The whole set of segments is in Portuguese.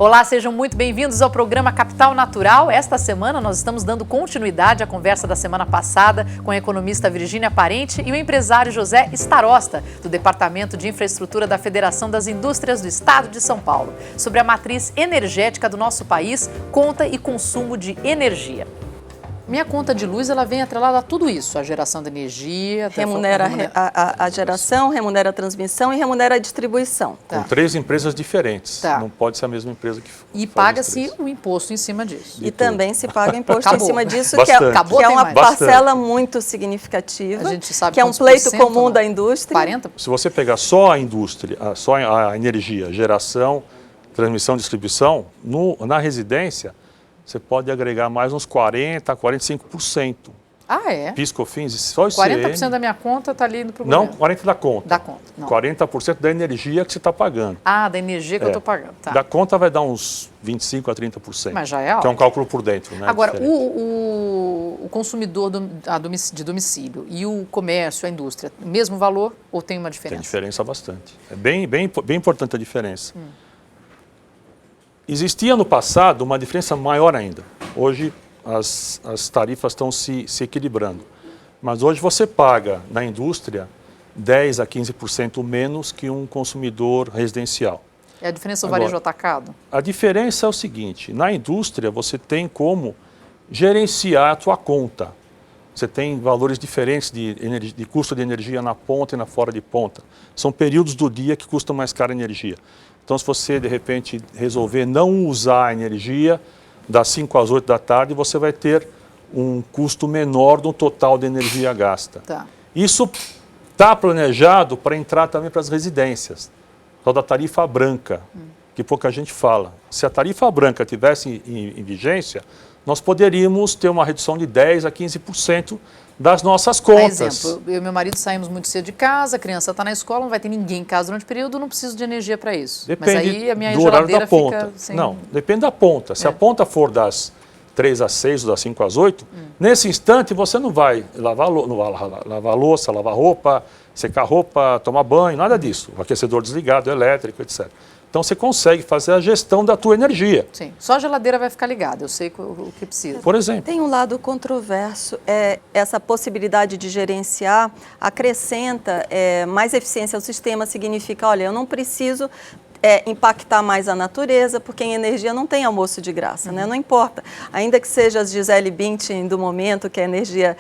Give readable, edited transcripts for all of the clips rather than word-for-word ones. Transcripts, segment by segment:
Olá, sejam muito bem-vindos ao programa Capital Natural. Esta semana nós estamos dando continuidade à conversa da semana passada com a economista Virgínia Parente e o empresário José Starosta, do Departamento de Infraestrutura da Federação das Indústrias do Estado de São Paulo, sobre a matriz energética do nosso país, conta e consumo de energia. Minha conta de luz, ela vem atrelada a tudo isso, a geração de energia... Remunera a geração, remunera a transmissão e remunera a distribuição. Com 3 empresas diferentes, não pode ser a mesma empresa que E paga-se o imposto em cima disso. E também se paga imposto em cima disso, que Bastante. é uma parcela muito significativa, a gente sabe que é um pleito comum da indústria. 40%? Se você pegar só a indústria, só a energia, geração, transmissão e distribuição, na residência, você pode agregar mais uns 40% a 45%. Ah, é? PIS, COFINS, só isso. 40% da minha conta está ali indo para o Não, governo. 40% da conta. Da conta, não. 40% da energia que você está pagando. Ah, da energia que eu estou pagando. Tá. Da conta vai dar uns 25% a 30%. Mas já é alto. Que é um cálculo por dentro, né? Agora, o consumidor de domicílio e o comércio, a indústria, mesmo valor ou tem uma diferença? Tem diferença bastante. É bem importante a diferença. Existia no passado uma diferença maior ainda. Hoje as tarifas estão se equilibrando. Mas hoje você paga na indústria 10% a 15% menos que um consumidor residencial. É a diferença do varejo atacado? A diferença é o seguinte, na indústria você tem como gerenciar a sua conta. Você tem valores diferentes de custo de energia na ponta e na fora de ponta. São períodos do dia que custam mais cara a energia. Então, se você, de repente, resolver não usar a energia das 5 às 8 da tarde, você vai ter um custo menor do total de energia gasta. Tá. Isso está planejado para entrar também para as residências, tal da tarifa branca, que pouca gente fala. Se a tarifa branca tivesse em vigência, nós poderíamos ter uma redução de 10% a 15% das nossas contas. Por exemplo, eu e meu marido saímos muito cedo de casa, a criança está na escola, não vai ter ninguém em casa durante o período, não preciso de energia para isso. Depende. Mas aí a minha do horário geladeira da ponta. fica sem... Não, depende da ponta. Se a ponta for das 3 às 6 ou das 5 às 8, nesse instante você não vai lavar louça, lavar roupa, secar roupa, tomar banho, nada disso. O aquecedor desligado, elétrico, etc. Então você consegue fazer a gestão da tua energia. Sim, só a geladeira vai ficar ligada, eu sei o que precisa. Por exemplo. Tem um lado controverso, essa possibilidade de gerenciar acrescenta mais eficiência ao sistema, significa, olha, eu não preciso impactar mais a natureza, porque em energia não tem almoço de graça, né? Não importa, ainda que seja a Gisele Bündchen do momento, que é energia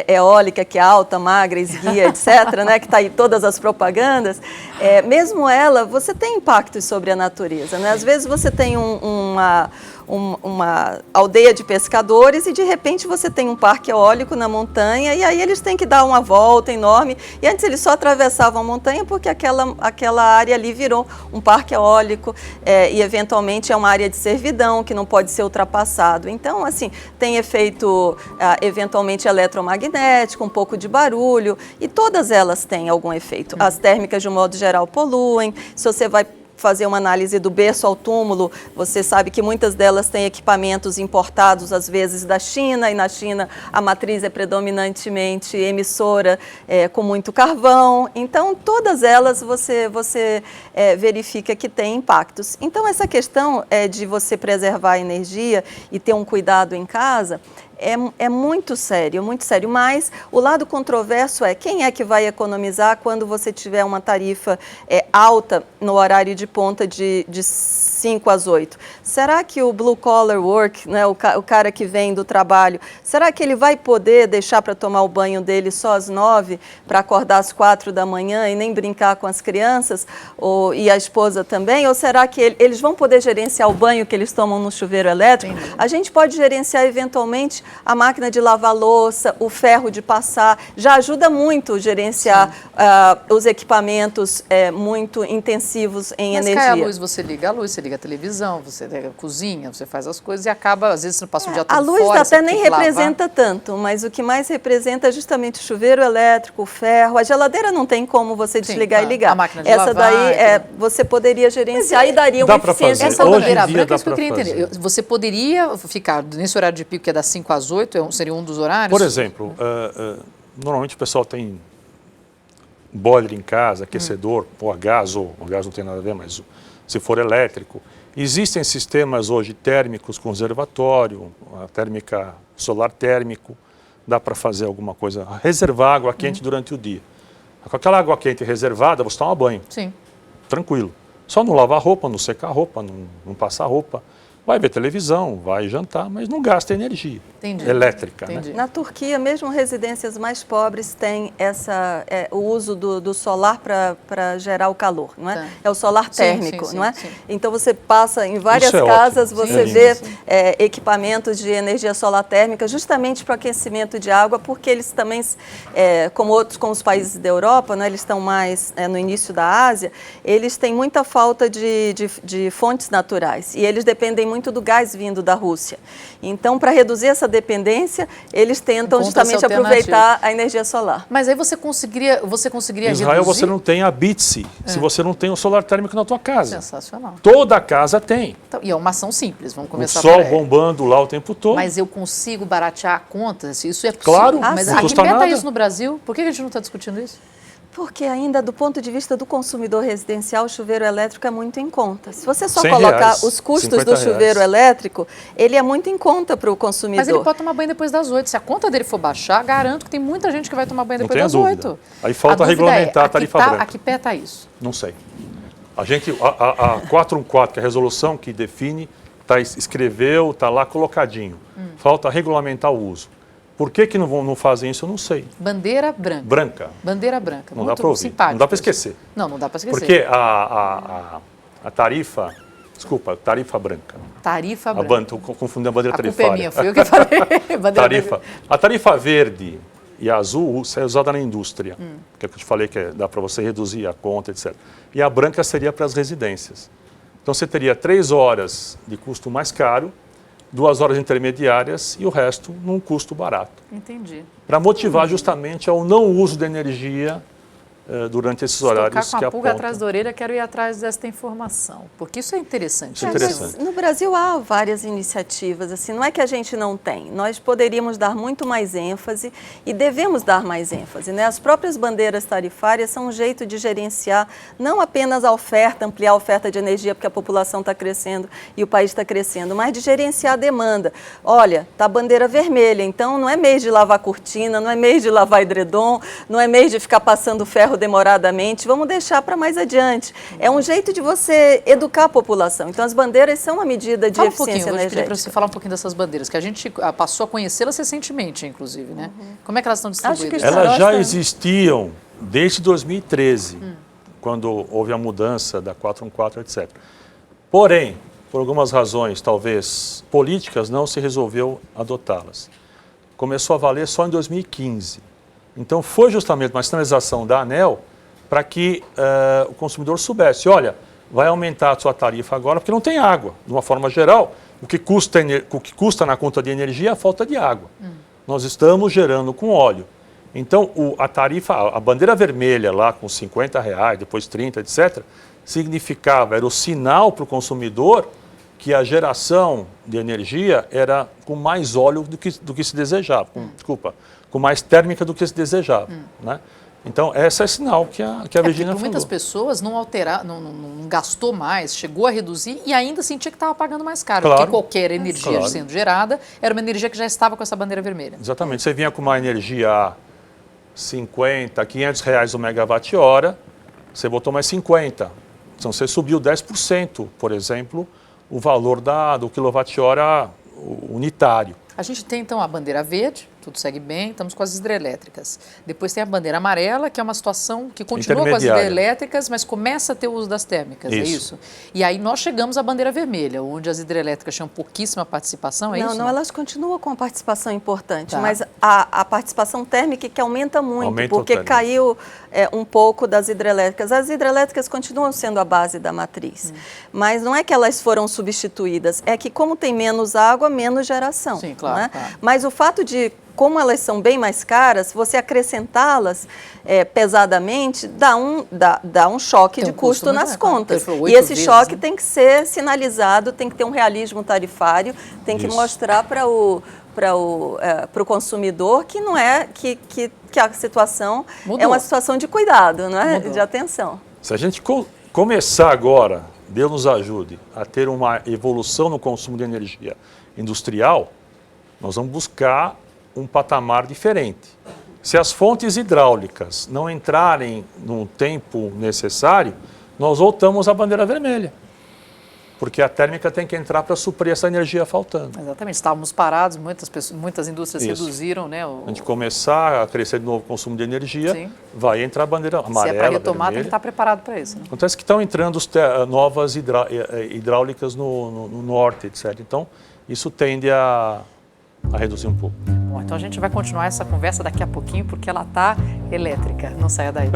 eólica, que é alta, magra, esguia, etc., né? Que está aí todas as propagandas, mesmo ela, você tem impactos sobre a natureza, né? Às vezes você tem uma aldeia de pescadores e de repente você tem um parque eólico na montanha e aí eles têm que dar uma volta enorme e antes eles só atravessavam a montanha porque aquela área ali virou um parque eólico e eventualmente é uma área de servidão que não pode ser ultrapassado. Então, assim, tem efeito eventualmente eletromagnético, um pouco de barulho e todas elas têm algum efeito. As térmicas, de um modo geral, poluem. Se você vai fazer uma análise do berço ao túmulo, você sabe que muitas delas têm equipamentos importados, às vezes, da China, e na China a matriz é predominantemente emissora com muito carvão. Então, todas elas você verifica que tem impactos. Então, essa questão de você preservar a energia e ter um cuidado em casa é muito sério, mas o lado controverso é quem é que vai economizar quando você tiver uma tarifa alta no horário de ponta de 5 às 8. Será que o blue collar work, né, o cara que vem do trabalho, será que ele vai poder deixar para tomar o banho dele só às 9 para acordar às 4 da manhã e nem brincar com as crianças e a esposa também? Ou será que eles vão poder gerenciar o banho que eles tomam no chuveiro elétrico? Entendi. A gente pode gerenciar eventualmente a máquina de lavar louça, o ferro de passar, já ajuda muito gerenciar os equipamentos muito intensivos em energia. Mas cai a luz, você liga a televisão, você liga a cozinha, você faz as coisas e acaba, às vezes você passa o dia todo fora. A luz fora, até nem representa tanto, mas o que mais representa é justamente o chuveiro elétrico, o ferro, a geladeira não tem como você desligar e ligar. A máquina de Essa lavar, daí você poderia gerenciar e daria uma eficiência. Essa bandeira branca é isso que eu queria entender. Você poderia ficar nesse horário de pico que é das 5 às 8, seria um dos horários? Por exemplo, normalmente o pessoal tem boiler em casa, aquecedor, ou a gás não tem nada a ver, mas se for elétrico. Existem sistemas hoje térmicos com reservatório, a térmica solar térmico, dá para fazer alguma coisa, reservar água quente durante o dia. Com aquela água quente reservada, você toma banho. Sim. Tranquilo. Só não lavar roupa, não secar roupa, não passar roupa. Vai ver televisão, vai jantar, mas não gasta energia elétrica. Entendi. Né? Na Turquia, mesmo residências mais pobres têm o uso do solar para gerar o calor, não é? Tá. É o solar térmico, sim, não é? sim. Então você passa em várias Isso é casas, ótimo. você Sim, vê sim. equipamentos de energia solar térmica justamente para aquecimento de água, porque eles também, como os países da Europa, né, eles estão mais no início da Ásia, eles têm muita falta de fontes naturais e eles dependem muito do gás vindo da Rússia. Então, para reduzir essa dependência, eles tentam justamente aproveitar a energia solar. Mas aí você conseguiria Em Israel reduzir? você não tem a BITSE, se você não tem o solar térmico na tua casa. Sensacional. Toda casa tem. Então, e é uma ação simples, vamos O começar sol por aí. bombando lá o tempo todo. Mas eu consigo baratear a conta? Se isso é possível? Claro, Mas não custa arrebenta nada. isso no Brasil. Por que a gente não está discutindo isso? Porque ainda do ponto de vista do consumidor residencial, o chuveiro elétrico é muito em conta. Se você só R$100, colocar os custos do R$50. chuveiro elétrico, ele é muito em conta para o consumidor. Mas ele pode tomar banho depois das 8. Se a conta dele for baixar, garanto que tem muita gente que vai tomar banho Não depois tenha das dúvida. 8. Aí falta regulamentar a tarifa branca. A que pé está isso? Não sei. A 414, que é a resolução que define, escreveu, está lá colocadinho. Falta regulamentar o uso. Por que não fazem isso, eu não sei. Bandeira branca. Branca. Bandeira branca. Não muito dá para ouvir. simpático. Não dá para esquecer. Não dá para esquecer. Porque a tarifa... Desculpa, tarifa branca. Tarifa branca. Estou confundindo a bandeira A culpa tarifária. é minha, foi eu que falei. Bandeira A tarifa verde e a azul é usada na indústria, que é o que eu te falei que dá para você reduzir a conta, etc. E a branca seria para as residências. Então você teria 3 horas de custo mais caro, 2 horas intermediárias e o resto num custo barato. Entendi. Para motivar justamente ao não uso de energia durante esses horários Tocar que com a pulga apontam. atrás da orelha, quero ir atrás dessa informação, porque isso é interessante. Isso é interessante. Mas no Brasil há várias iniciativas, assim, não é que a gente não tem. Nós poderíamos dar muito mais ênfase e devemos dar mais ênfase, né? As próprias bandeiras tarifárias são um jeito de gerenciar não apenas a oferta, ampliar a oferta de energia porque a população está crescendo e o país está crescendo, mas de gerenciar a demanda. Olha, está a bandeira vermelha, então não é mês de lavar cortina, não é mês de lavar edredom, não é mês de ficar passando ferro demoradamente, vamos deixar para mais adiante. É um jeito de você educar a população. Então, as bandeiras são uma medida de eficiência Eu queria energética. para você falar um pouquinho dessas bandeiras, que a gente passou a conhecê-las recentemente, inclusive, né? Como é que elas estão distribuídas? que Elas já Nossa. existiam desde 2013, quando houve a mudança da 414, etc. Porém, por algumas razões, talvez políticas, não se resolveu adotá-las. Começou a valer só em 2015. Então, foi justamente uma sinalização da ANEEL para que o consumidor soubesse, olha, vai aumentar a sua tarifa agora, porque não tem água. De uma forma geral, o que custa na conta de energia é a falta de água. Nós estamos gerando com óleo. Então, a tarifa, a bandeira vermelha lá com R$50, depois 30, etc., significava, era o sinal para o consumidor que a geração de energia era com mais óleo do que se desejava, com mais térmica do que se desejava. Né? Então, esse é sinal que a Virginia falou. Muitas pessoas não gastou mais, chegou a reduzir e ainda sentia que estava pagando mais caro. Claro. Porque qualquer energia sendo gerada era uma energia que já estava com essa bandeira vermelha. Exatamente. Você vinha com uma energia a 50, 500 reais o megawatt-hora, você botou mais 50. Então, você subiu 10%, por exemplo, o valor do quilowatt-hora unitário. A gente tem, então, a bandeira verde, tudo segue bem, estamos com as hidrelétricas. Depois tem a bandeira amarela, que é uma situação que continua com as hidrelétricas, mas começa a ter o uso das térmicas, é isso? E aí nós chegamos à bandeira vermelha, onde as hidrelétricas tinham pouquíssima participação, é isso? Não, elas continuam com a participação importante, mas a participação térmica que aumenta muito, porque caiu um pouco das hidrelétricas. As hidrelétricas continuam sendo a base da matriz, mas não é que elas foram substituídas, é que como tem menos água, menos geração. Sim, claro, né? claro. Mas o fato de como elas são bem mais caras, você acrescentá-las pesadamente dá um choque de custo nas contas. E esse choque tem que ser sinalizado, tem que ter um realismo tarifário, tem que mostrar para o consumidor que não é que a situação é uma situação de cuidado, não é? De atenção. Se a gente começar agora Deus nos ajude, a ter uma evolução no consumo de energia industrial, nós vamos buscar um patamar diferente. Se as fontes hidráulicas não entrarem no tempo necessário, nós voltamos à bandeira vermelha. Porque a térmica tem que entrar para suprir essa energia faltando. Exatamente, estávamos parados, muitas indústrias reduziram, né? A gente começar a crescer de novo o consumo de energia, Sim. vai entrar a bandeira amarela, Se é para retomar, vermelha. tem que estar preparado para isso. Né? Acontece que estão entrando novas hidráulicas no norte, etc. Então, isso tende a reduzir um pouco. Bom, então a gente vai continuar essa conversa daqui a pouquinho, porque ela está elétrica. Não saia daí.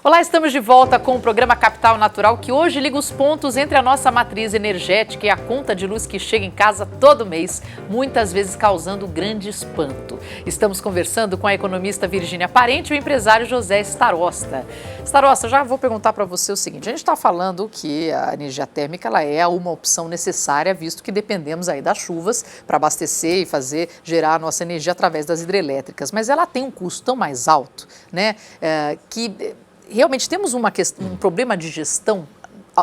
Olá, estamos de volta com o programa Capital Natural, que hoje liga os pontos entre a nossa matriz energética e a conta de luz que chega em casa todo mês, muitas vezes causando grande espanto. Estamos conversando com a economista Virgínia Parente e o empresário José Starosta. Starosta, já vou perguntar para você o seguinte, a gente está falando que a energia térmica ela é uma opção necessária, visto que dependemos aí das chuvas para abastecer e gerar a nossa energia através das hidrelétricas, mas ela tem um custo tão mais alto, né, que realmente temos um problema de gestão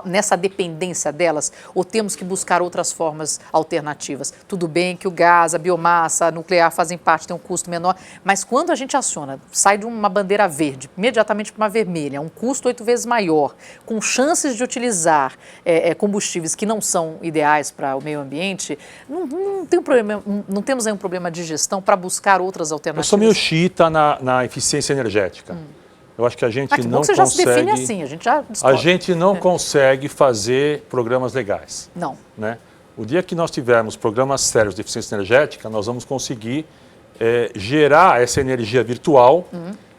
nessa dependência delas ou temos que buscar outras formas alternativas? Tudo bem que o gás, a biomassa, a nuclear fazem parte, tem um custo menor, mas quando a gente aciona, sai de uma bandeira verde, imediatamente para uma vermelha, um custo 8 vezes maior, com chances de utilizar combustíveis que não são ideais para o meio ambiente, não temos aí um problema de gestão para buscar outras alternativas? Eu sou meio xiita na eficiência energética. Eu acho que a gente não consegue... Você já se define assim, a gente já descobre. A gente não consegue fazer programas legais. Não. Né? O dia que nós tivermos programas sérios de eficiência energética, nós vamos conseguir gerar essa energia virtual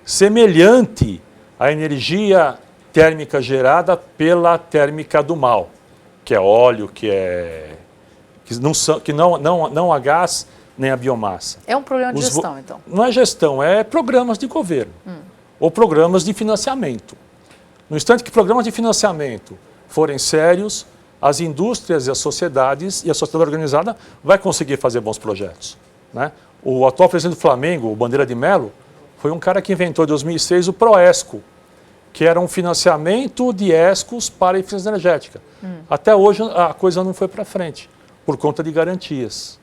semelhante à energia térmica gerada pela térmica do mal, que é óleo, que não há gás nem a biomassa. É um problema de gestão, então? Não é gestão, é programas de governo. Ou programas de financiamento. No instante que programas de financiamento forem sérios, as indústrias e a sociedade organizada vai conseguir fazer bons projetos. Né? O atual presidente do Flamengo, o Bandeira de Mello, foi um cara que inventou em 2006 o Proesco, que era um financiamento de ESCOs para a eficiência energética. Até hoje a coisa não foi para frente, por conta de garantias.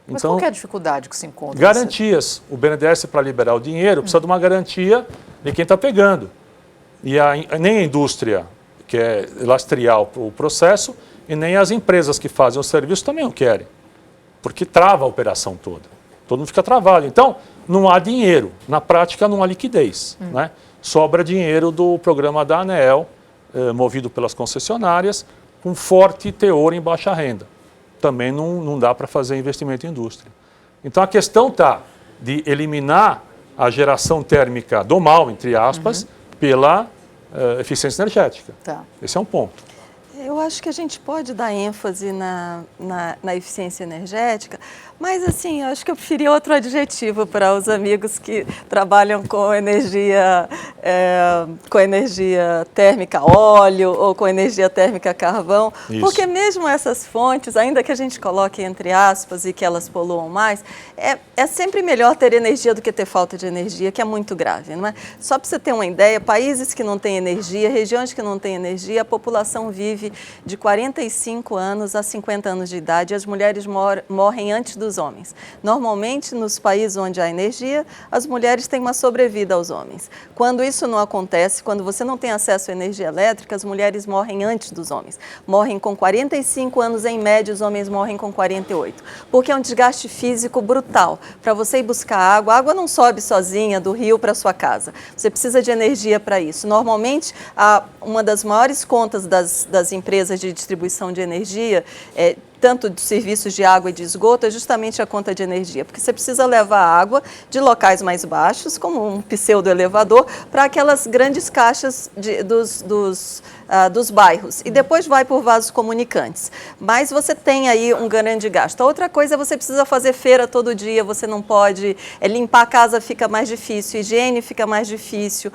Mas Então, qual que é a dificuldade que se encontra? Garantias. O BNDES, para liberar o dinheiro, precisa de uma garantia de quem está pegando. E nem a indústria quer lastrear o processo e nem as empresas que fazem o serviço também o querem. Porque trava a operação toda. Todo mundo fica travado. Então, não há dinheiro. Na prática, não há liquidez. Né? Sobra dinheiro do programa da ANEEL, movido pelas concessionárias, com forte teor em baixa renda. Também não dá para fazer investimento em indústria. Então a questão está de eliminar a geração térmica do mal, entre aspas, pela eficiência energética. Tá. Esse é um ponto. Eu acho que a gente pode dar ênfase na eficiência energética, mas assim, eu acho que eu preferia outro adjetivo para os amigos que trabalham com energia térmica óleo ou com energia térmica carvão, porque mesmo essas fontes, ainda que a gente coloque entre aspas e que elas poluam mais, é sempre melhor ter energia do que ter falta de energia, que é muito grave, não é? Só para você ter uma ideia, países que não têm energia, regiões que não têm energia, a população vive de 45 anos a 50 anos de idade e as mulheres morrem antes dos homens. Normalmente, nos países onde há energia, as mulheres têm uma sobrevida aos homens. Quando isso não acontece, quando você não tem acesso à energia elétrica, as mulheres morrem antes dos homens. Morrem com 45 anos em média, os homens morrem com 48. Porque é um desgaste físico brutal. Para você ir buscar água, a água não sobe sozinha do rio para sua casa. Você precisa de energia para isso. Normalmente, uma das maiores contas das empresas de distribuição de energia, tanto de serviços de água e de esgoto, é justamente a conta de energia, porque você precisa levar água de locais mais baixos, como um pseudo-elevador, para aquelas grandes caixas dos bairros, e depois vai por vasos comunicantes. Mas você tem aí um grande gasto. A outra coisa, você precisa fazer feira todo dia, você não pode, limpar a casa fica mais difícil, higiene fica mais difícil,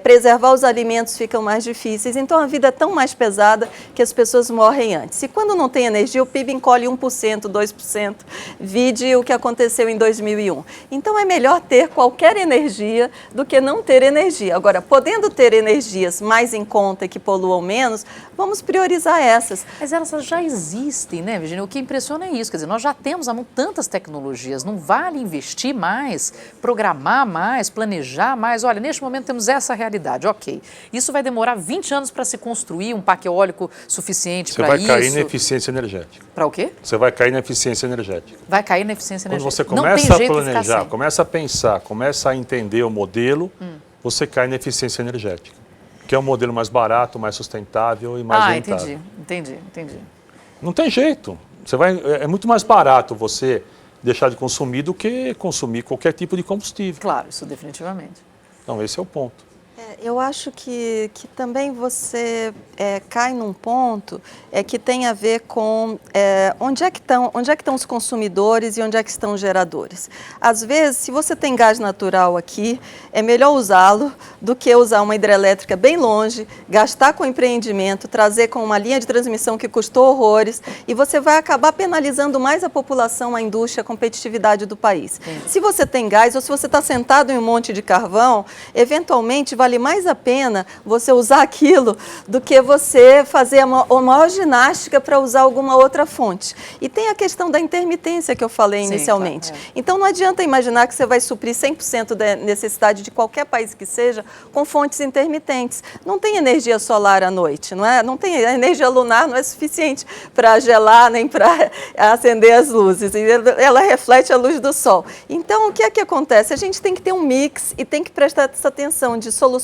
preservar os alimentos ficam mais difíceis, então a vida é tão mais pesada que as pessoas morrem antes. E quando não tem energia, o PIB encolhe 1%, 2%, vide o que aconteceu em 2001. Então é melhor ter qualquer energia do que não ter energia. Agora, podendo ter energias mais em conta e que poluam menos, vamos priorizar essas. Mas elas já existem, né, Virginia? O que impressiona é isso, quer dizer, nós já temos há tantas tecnologias, não vale investir mais, programar mais, planejar mais. Olha, neste momento temos essa realidade, ok. Isso vai demorar 20 anos para se construir um parque eólico suficiente para isso. Você vai cair na eficiência energética. Para o quê? Você vai cair na eficiência energética. Vai cair na eficiência Quando energética. você começa a planejar, começa a pensar, começa a entender o modelo, você cai na eficiência energética, que é um modelo mais barato, mais sustentável e mais rentável. Entendi. Não tem jeito. É muito mais barato você deixar de consumir do que consumir qualquer tipo de combustível. Claro, isso definitivamente. Então, esse é o ponto. Eu acho que também você cai num ponto que tem a ver com onde é que estão os consumidores e onde é que estão os geradores. Às vezes, se você tem gás natural aqui, é melhor usá-lo do que usar uma hidrelétrica bem longe, gastar com empreendimento, trazer com uma linha de transmissão que custou horrores, e você vai acabar penalizando mais a população, a indústria, a competitividade do país. Sim. Se você tem gás ou se você está sentado em um monte de carvão, eventualmente vale mais a pena você usar aquilo do que você fazer a maior ginástica para usar alguma outra fonte. E tem a questão da intermitência que eu falei inicialmente. Claro, Então não adianta imaginar que você vai suprir 100% da necessidade de qualquer país que seja com fontes intermitentes. Não tem energia solar à noite, não é? Não tem, a energia lunar não é suficiente para gelar nem para acender as luzes. Ela reflete a luz do sol. Então o que é que acontece? A gente tem que ter um mix e tem que prestar essa atenção de soluções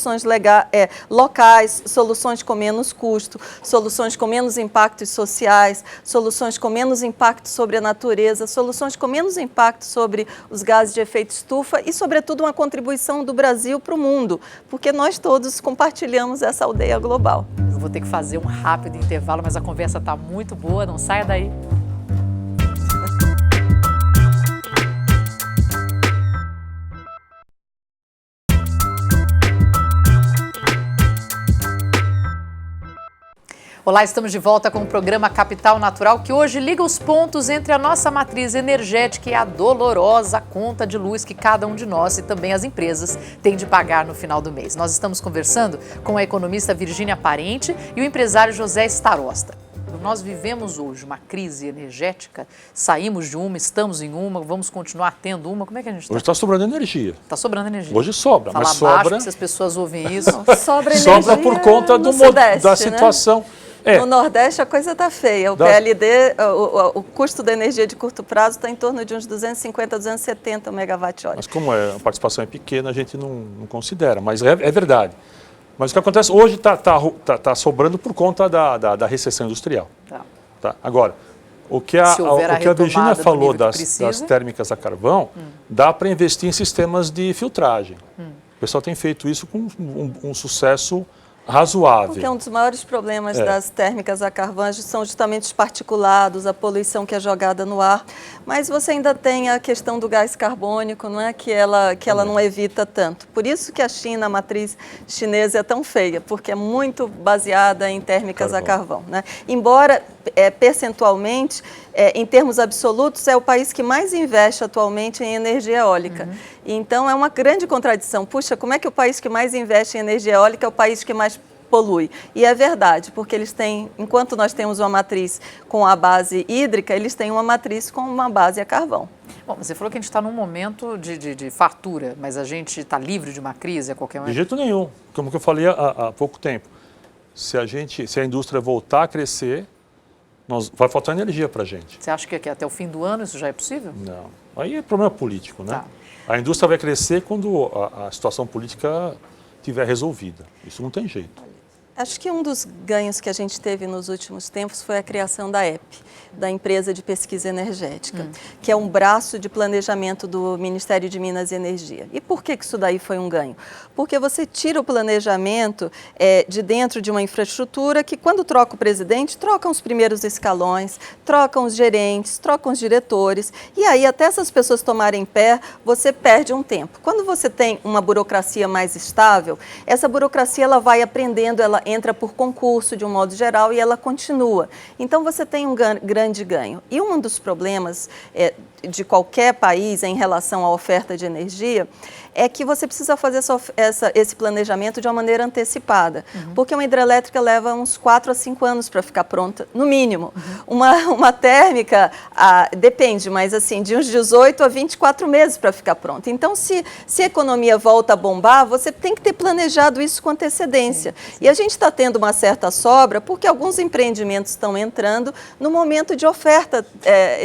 locais, soluções com menos custo, soluções com menos impactos sociais, soluções com menos impacto sobre a natureza, soluções com menos impacto sobre os gases de efeito estufa e, sobretudo, uma contribuição do Brasil para o mundo, porque nós todos compartilhamos essa aldeia global. Eu vou ter que fazer um rápido intervalo, mas a conversa está muito boa, não saia daí. Olá, estamos de volta com o programa Capital Natural, que hoje liga os pontos entre a nossa matriz energética e a dolorosa conta de luz que cada um de nós e também as empresas têm de pagar no final do mês. Nós estamos conversando com a economista Virginia Parente e o empresário José Starosta. Nós vivemos hoje uma crise energética, saímos de uma, estamos em uma, vamos continuar tendo uma, como é que a gente está? Hoje está sobrando energia. Está sobrando energia. Hoje sobra, Fala mas baixo, sobra... se as pessoas ouvem isso. Sobra energia sobra por conta da situação. Né? No Nordeste a coisa está feia. O PLD, o custo da energia de curto prazo está em torno de uns 250, 270 megawatt-hora. Mas como a participação é pequena, a gente não considera, mas é verdade. Mas o que acontece hoje está sobrando por conta da recessão industrial. Tá? Agora, o que a Virginia falou das térmicas a carvão, dá para investir em sistemas de filtragem. O pessoal tem feito isso com um sucesso razoável. Porque um dos maiores problemas das térmicas a carvão são justamente os particulados, a poluição que é jogada no ar. Mas você ainda tem a questão do gás carbônico, não é? Que ela não evita tanto. Por isso que a China, a matriz chinesa, é tão feia, porque é muito baseada em térmicas a carvão. Né? Embora, percentualmente, em termos absolutos, é o país que mais investe atualmente em energia eólica. Então, é uma grande contradição. Puxa, como é que o país que mais investe em energia eólica é o país que mais polui? E é verdade, porque eles têm, enquanto nós temos uma matriz com a base hídrica, eles têm uma matriz com uma base a carvão. Bom, você falou que a gente está num momento de fartura, mas a gente está livre de uma crise a qualquer momento? De jeito nenhum. Como que eu falei há pouco tempo. Se a indústria voltar a crescer, vai faltar energia para a gente. Você acha que até o fim do ano isso já é possível? Não. Aí é problema político, né? Tá. A indústria vai crescer quando a situação política estiver resolvida. Isso não tem jeito. Acho que um dos ganhos que a gente teve nos últimos tempos foi a criação da EP, da Empresa de Pesquisa Energética, que é um braço de planejamento do Ministério de Minas e Energia. E por que isso daí foi um ganho? Porque você tira o planejamento de dentro de uma infraestrutura que, quando troca o presidente, trocam os primeiros escalões, trocam os gerentes, trocam os diretores, e aí até essas pessoas tomarem pé, você perde um tempo. Quando você tem uma burocracia mais estável, essa burocracia ela vai aprendendo, ela entra por concurso de um modo geral e ela continua. Então você tem um grande ganho. E um dos problemas de qualquer país em relação à oferta de energia é que você precisa fazer esse planejamento de uma maneira antecipada, porque uma hidrelétrica leva uns 4 a 5 anos para ficar pronta, no mínimo. Uma térmica, depende, mas assim, de uns 18 a 24 meses para ficar pronta. Então, se a economia volta a bombar, você tem que ter planejado isso com antecedência. Sim. E a gente está tendo uma certa sobra, porque alguns empreendimentos estão entrando no momento de oferta,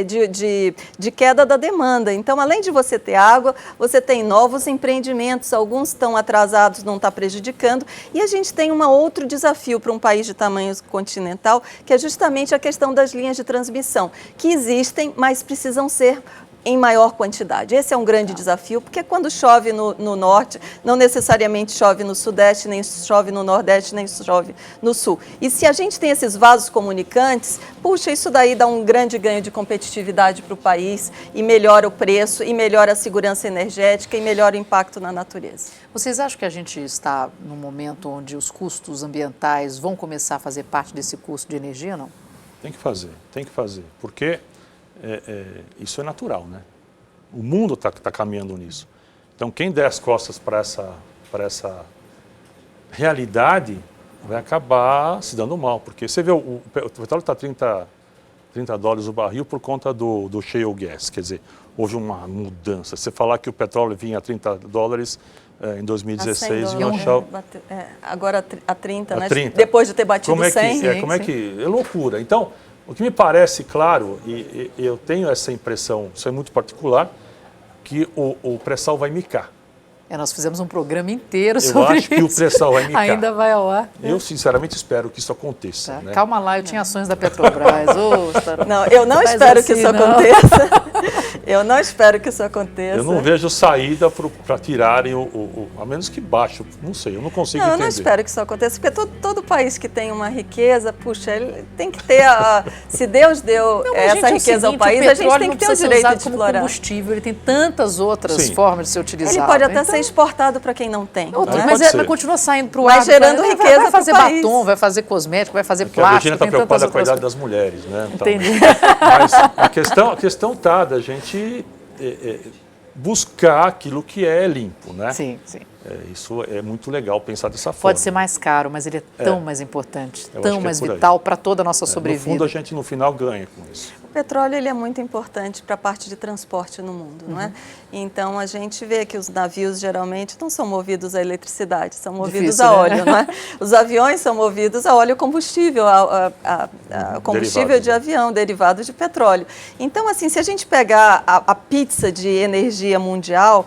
de queda da demanda. Então, além de você ter água, você tem novos empreendimentos, alguns estão atrasados, não está prejudicando, e a gente tem um outro desafio para um país de tamanho continental, que é justamente a questão das linhas de transmissão, que existem, mas precisam ser em maior quantidade. Esse é um grande desafio, porque quando chove no norte, não necessariamente chove no sudeste, nem chove no nordeste, nem chove no sul. E se a gente tem esses vasos comunicantes, puxa, isso daí dá um grande ganho de competitividade para o país e melhora o preço, e melhora a segurança energética e melhora o impacto na natureza. Vocês acham que a gente está num momento onde os custos ambientais vão começar a fazer parte desse custo de energia ou não? Tem que fazer, porque isso é natural, né? O mundo está caminhando nisso. Então, quem der as costas para essa realidade vai acabar se dando mal, porque você vê, o petróleo está $30 o barril por conta do shale gas, quer dizer, houve uma mudança. Você falar que o petróleo vinha a $30 em 2016, agora a 30, né? 30. Depois de ter batido 100. É loucura. Então, o que me parece claro, e eu tenho essa impressão, isso é muito particular, que o pré-sal vai micar. Nós fizemos um programa inteiro sobre isso. Eu acho que o pré-sal vai micar. Ainda vai ao ar. Eu, sinceramente, espero que isso aconteça. Tá. Né? Calma lá, eu tinha ações da Petrobras. Não, eu não espero que isso aconteça. Eu não espero que isso aconteça. Eu não vejo saída para tirarem a menos que baixo. Não sei, eu não consigo entender. Eu não espero que isso aconteça, porque todo país que tem uma riqueza, puxa, ele tem que ter se Deus deu essa riqueza ao país, a gente tem que ter o direito de explorar. Como combustível, ele tem tantas outras formas de ser utilizado. Ele pode até ser exportado para quem não tem. Mas continua saindo para o ar. Mas gerando riqueza. Vai fazer batom, vai fazer cosmético, vai fazer plástico. A Virgínia está preocupada com a idade das mulheres, né? Entendi. Mas a questão está da gente buscar aquilo que é limpo, né? Sim, sim. Isso é muito legal pensar dessa forma. Pode ser mais caro, mas ele é tão mais importante, tão mais é vital para toda a nossa sobrevida. No fundo, a gente no final ganha com isso. O petróleo ele é muito importante para a parte de transporte no mundo, não é? Então, a gente vê que os navios geralmente não são movidos a eletricidade, são movidos a óleo, não é? Os aviões são movidos a óleo combustível, a combustível de avião, derivado de petróleo. Então, assim, se a gente pegar a pizza de energia mundial,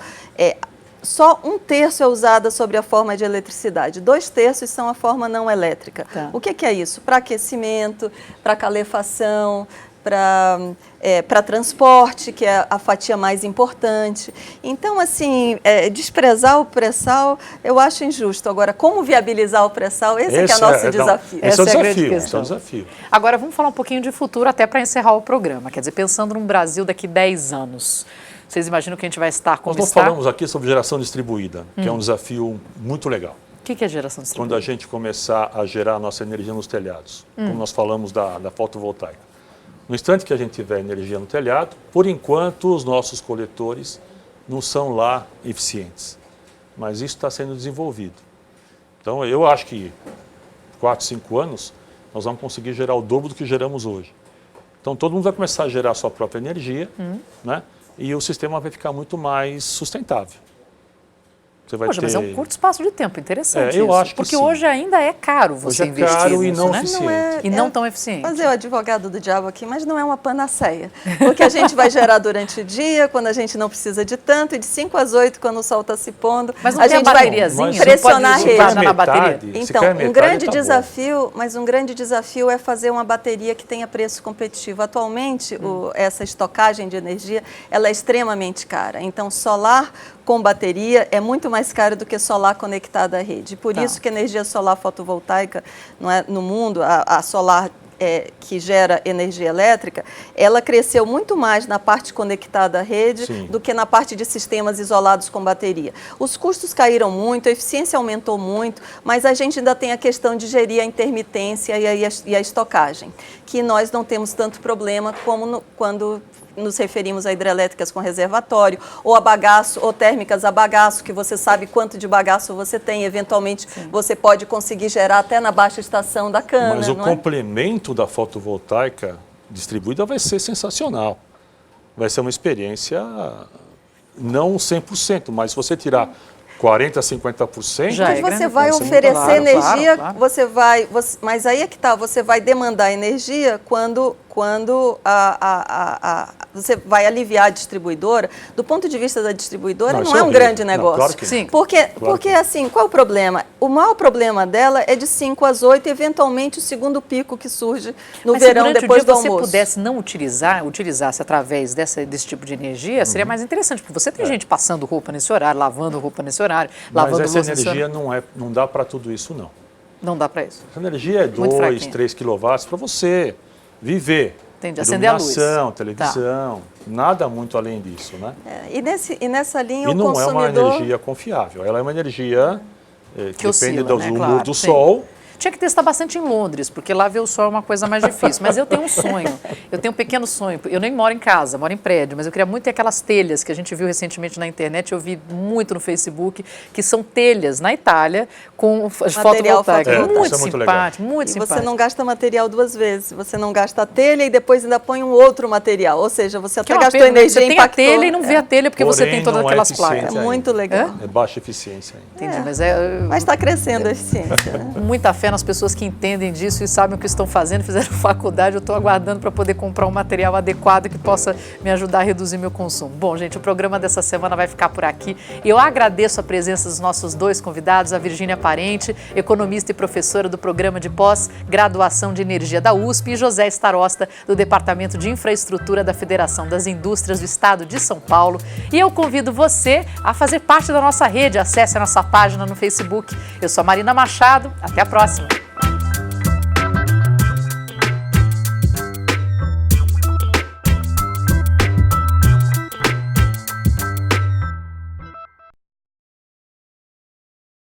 só 1/3 é usada sobre a forma de eletricidade, 2/3 são a forma não elétrica. Tá. O que é isso? Para aquecimento, para calefação, para transporte, que é a fatia mais importante. Então, assim, desprezar o pré-sal, eu acho injusto. Agora, como viabilizar o pré-sal, esse é nosso desafio. Essa é a grande questão. questão. Esse é o desafio. Agora, vamos falar um pouquinho de futuro, até para encerrar o programa. Quer dizer, pensando num Brasil daqui 10 anos, vocês imaginam que a gente vai estar como Nós está? falamos aqui sobre geração distribuída, que é um desafio muito legal. O que é geração distribuída? Quando a gente começar a gerar a nossa energia nos telhados, como nós falamos da fotovoltaica. No instante que a gente tiver energia no telhado, por enquanto os nossos coletores não são lá eficientes, mas isso está sendo desenvolvido. Então eu acho que 4, 5 anos nós vamos conseguir gerar o dobro do que geramos hoje. Então todo mundo vai começar a gerar a sua própria energia, né? E o sistema vai ficar muito mais sustentável. Você vai Poxa, mas é um curto espaço de tempo, interessante eu isso. acho que porque sim. hoje ainda é caro você investir nisso, caro e não né? eficiente. E não tão eficiente. Fazer o advogado do diabo aqui, mas não é uma panaceia. Porque a gente vai gerar durante o dia, quando a gente não precisa de tanto, e de 5 às 8, quando o sol está se pondo, mas não a tem gente a vai bateriazinha, pressionar a rede. Na bateria. Então, um grande desafio, mas um grande desafio é fazer uma bateria que tenha preço competitivo. Atualmente, essa estocagem de energia, ela é extremamente cara. Então, solar com bateria é muito mais caro do que solar conectada à rede. Por isso que a energia solar fotovoltaica no mundo, a solar que gera energia elétrica, ela cresceu muito mais na parte conectada à rede Sim. do que na parte de sistemas isolados com bateria. Os custos caíram muito, a eficiência aumentou muito, mas a gente ainda tem a questão de gerir a intermitência e a estocagem, que nós não temos tanto problema como quando nos referimos a hidrelétricas com reservatório, ou a bagaço, ou térmicas a bagaço, que você sabe quanto de bagaço você tem, eventualmente você pode conseguir gerar até na baixa estação da cana. Mas o complemento da fotovoltaica distribuída vai ser sensacional. Vai ser uma experiência não 100%, mas se você tirar 40%, 50%... Já Mas é você grande vai coisa. oferecer Claro, energia, claro. mas aí é que tá, você vai demandar energia quando você vai aliviar a distribuidora. Do ponto de vista da distribuidora, não é um grande negócio. Claro que Sim. Porque assim, qual é o problema? O maior problema dela é de 5 às 8, eventualmente o segundo pico que surge no Mas verão, se durante depois o dia do você almoço. pudesse não utilizasse através desse tipo de energia, seria mais interessante, porque você tem gente passando roupa nesse horário, lavando roupa nesse horário, lavando Mas louça essa nesse horário. energia não dá para tudo isso, não. Não dá para isso. Essa energia é Muito 2, fraquinha. 3 quilowatts para você viver. Entendi, acender a luz. Iluminação, televisão, nada muito além disso, né? E nessa linha E o não é uma consumidor... energia confiável, ela é uma energia que oscila, depende da né? luz Claro, do sim. sol. Tinha que testar bastante em Londres, porque lá ver o sol é uma coisa mais difícil. Mas eu tenho um sonho, eu tenho um pequeno sonho. Eu nem moro em casa, moro em prédio, mas eu queria muito ter aquelas telhas que a gente viu recentemente na internet, eu vi muito no Facebook, que são telhas na Itália com Material fotovoltaica. fotovoltaico. Muito Isso é muito legal. simpático, muito E simpático. você não gasta material duas vezes. Você não gasta a telha e depois ainda põe um outro material. Ou seja, você Que é até uma gastou pena, né? energia Você e tem a impactou. telha e não vê a telha porque você Porém, tem todas não é aquelas eficiente placas. É muito legal. É baixa eficiência ainda. Entendi, mas é... Mas está crescendo a eficiência, né? Muita fé nas pessoas que entendem disso e sabem o que estão fazendo, fizeram faculdade. Eu estou aguardando para poder comprar um material adequado que possa me ajudar a reduzir meu consumo. Bom, gente, o programa dessa semana vai ficar por aqui. Eu agradeço a presença dos nossos dois convidados, a Virgínia Parente, economista e professora do programa de pós-graduação de energia da USP, e José Starosta, do Departamento de Infraestrutura da Federação das Indústrias do Estado de São Paulo. E eu convido você a fazer parte da nossa rede. Acesse a nossa página no Facebook. Eu sou a Marina Machado. Até a próxima.